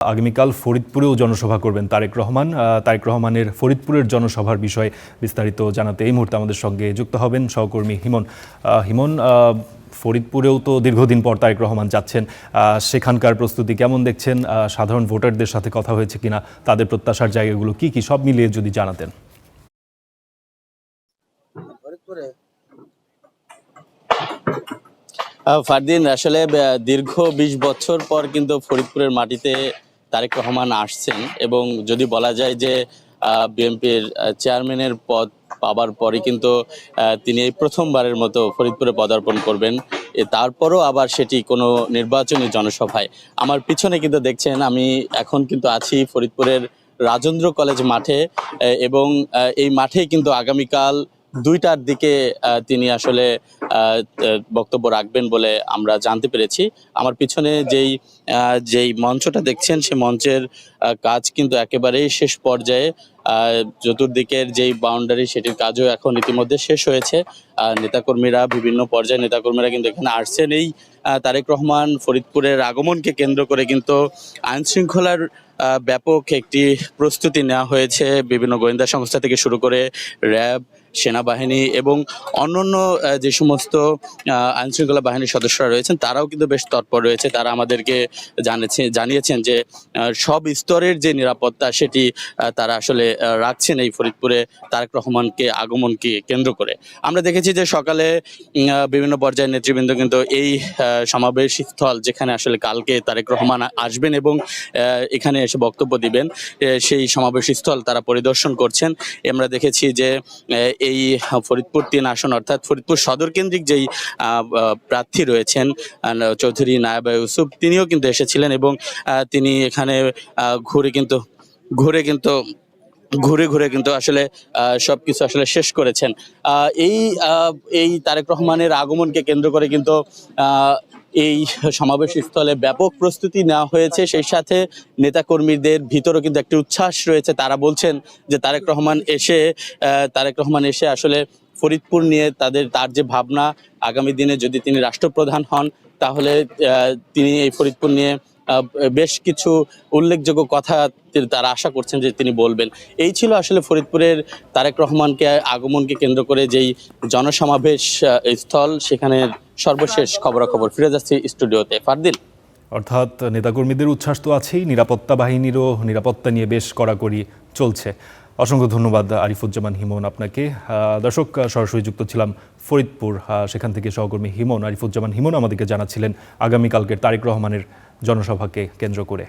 আগামীকাল ফরিদপুরেও জনসভা করবেন তারেক রহমান। তারেক রহমানের ফরিদপুরের জনসভার বিষয়ে বিস্তারিত জানাতে এই মুহূর্তে আমাদের সঙ্গে যুক্ত হবেন সহকর্মী হিমন। হিমন, ফরিদপুরেও তো দীর্ঘদিন পর তারেক রহমান যাচ্ছেন, সেখানকার প্রস্তুতি কেমন দেখছেন? সাধারণ ভোটারদের সাথে কথা হয়েছে কিনা, তাদের প্রত্যাশার জায়গাগুলো কি কি, সব মিলিয়ে যদি জানাতেন। ফারদিন, আসলে দীর্ঘ ২০ বছর পর কিন্তু ফরিদপুরের মাটিতে তারেক রহমান আসছেন এবং যদি বলা যায় যে বিএনপির চেয়ারম্যানের পদ পাবার পরে কিন্তু তিনি এই প্রথমবারের মতো ফরিদপুরে পদার্পণ করবেন। তারপরও আবার সেটি কোনো নির্বাচনী জনসভায়। আমার পিছনে কিন্তু দেখছেন, আমি এখন কিন্তু আছি ফরিদপুরের রাজেন্দ্র কলেজ মাঠে এবং এই মাঠেই কিন্তু আগামীকাল ২টার দিকে তিনি আসলে বক্তব্য রাখবেন বলে আমরা জানতে পেরেছি। আমার পিছনে যেই মঞ্চটা দেখছেন, সে মঞ্চের কাজ কিন্তু একেবারেই শেষ পর্যায়ে। চতুর্দিকের যেই বাউন্ডারি, সেটির কাজও এখন ইতিমধ্যে শেষ হয়েছে। নেতাকর্মীরা, বিভিন্ন পর্যায়ে নেতাকর্মীরা কিন্তু এখানে আসছেন। এই তারেক রহমান ফরিদপুরের আগমনকে কেন্দ্র করে কিন্তু আইন শৃঙ্খলার ব্যাপক একটি প্রস্তুতি নেওয়া হয়েছে। বিভিন্ন গোয়েন্দা সংস্থা থেকে শুরু করে র্যাব, সেনাবাহিনী এবং অন্যান্য যে সমস্ত আইন শৃঙ্খলা বাহিনীর সদস্যরা রয়েছেন, তারাও কিন্তু বেশ তৎপর রয়েছে। তারা আমাদেরকে জানিয়েছেন যে সব স্তরের যে নিরাপত্তা, সেটি তারা আসলে রাখছেন এই ফরিদপুরে তারেক রহমানকে আগমনকে কেন্দ্র করে। আমরা দেখেছি যে সকালে বিভিন্ন পর্যায়ের নেতৃবৃন্দ কিন্তু এই সমাবেশ স্থল, যেখানে আসলে কালকে তারেক রহমান আসবেন এবং এখানে এসে বক্তব্য দিবেন, সেই সমাবেশ স্থল তারা পরিদর্শন করছেন। আমরা দেখেছি যে এই ফরিদপুর ৩ আসন অর্থাৎ ফরিদপুর সদর কেন্দ্রিক যেই প্রার্থী রয়েছেন চৌধুরী নায়াবা ইউসুফ, তিনিও কিন্তু এসেছিলেন এবং তিনি এখানে ঘুরে কিন্তু আসলে সবকিছু আসলে শেষ করেছেন। এই তারেক রহমানের আগমনকে কেন্দ্র করে কিন্তু এই সমাবেশ স্থলে ব্যাপক প্রস্তুতি নেওয়া হয়েছে। সেই সাথে নেতাকর্মীদের ভিতরেও কিন্তু একটি উচ্ছ্বাস রয়েছে। তারা বলছেন যে তারেক রহমান এসে আসলে ফরিদপুর নিয়ে তার যে ভাবনা, আগামী দিনে যদি তিনি রাষ্ট্রপ্রধান হন, তাহলে তিনি এই ফরিদপুর নিয়ে বেশ কিছু উল্লেখযোগ্য কথা তারা আশা করছেন যে তিনি বলবেন। এই ছিল আসলে ফরিদপুরের তারেক রহমানকে আগমনকে কেন্দ্র করে যেই জনসমাবেশ স্থল, সেখানে সর্বশেষ খবরাখবর। ফিরে যাচ্ছি স্টুডিওতে। ফারদিন। অর্থাৎ নেতাকর্মীদের উচ্ছ্বাস তো আছেই, নিরাপত্তা বাহিনীরও নিরাপত্তা নিয়ে বেশ কড়াকড়ি চলছে। অসংখ্য ধন্যবাদ আরিফুজ্জামান হিমন আপনাকে। দর্শক, সরাসরি যুক্ত ছিলাম ফরিদপুর, সেখান থেকে সহকর্মী আরিফুজ্জামান হিমন আমাদেরকে জানাচ্ছিলেন আগামীকালকের তারেক রহমানের জনসভাকে কেন্দ্র করে।